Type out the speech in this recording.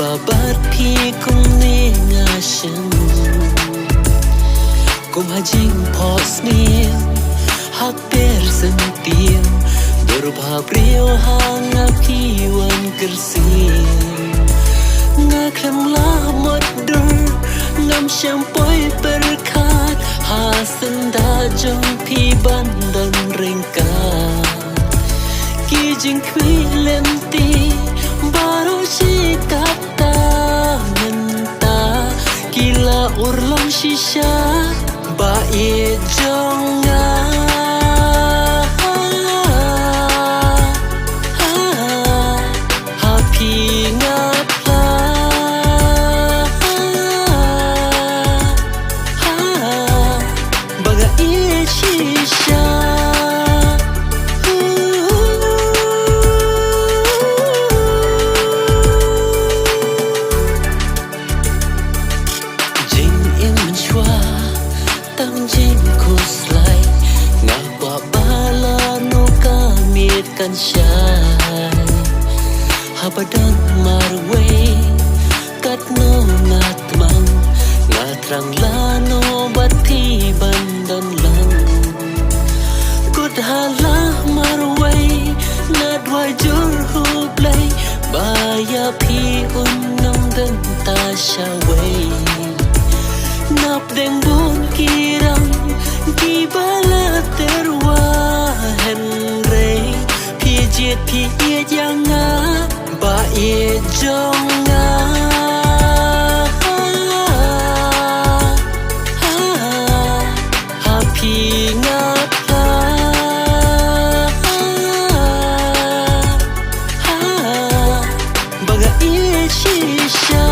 babat phi kung ne nga shem kum hajing phos ni hak per sen tiam dur bhabrio hanga phi wan kersi nga klam la mod dur ngam sham poi berkat hasan da jong phi bandan rengka ki jing kwi lem ti baro shi kata ngenta kila urlong shisha ba e jonga happy ngapla baga e shisha tang jin ko slai nga kwa bala no kamit kan shai habadan marwe kat no ngat mang nga trang la no bati bandan lang kut hala marwe na dwa jur hu play baya phi unnam dan ta shawai nap deng bun kirang ki bala terwa henre pi jet pi ye janga ba ye jonga happy ngapa baga ye shisha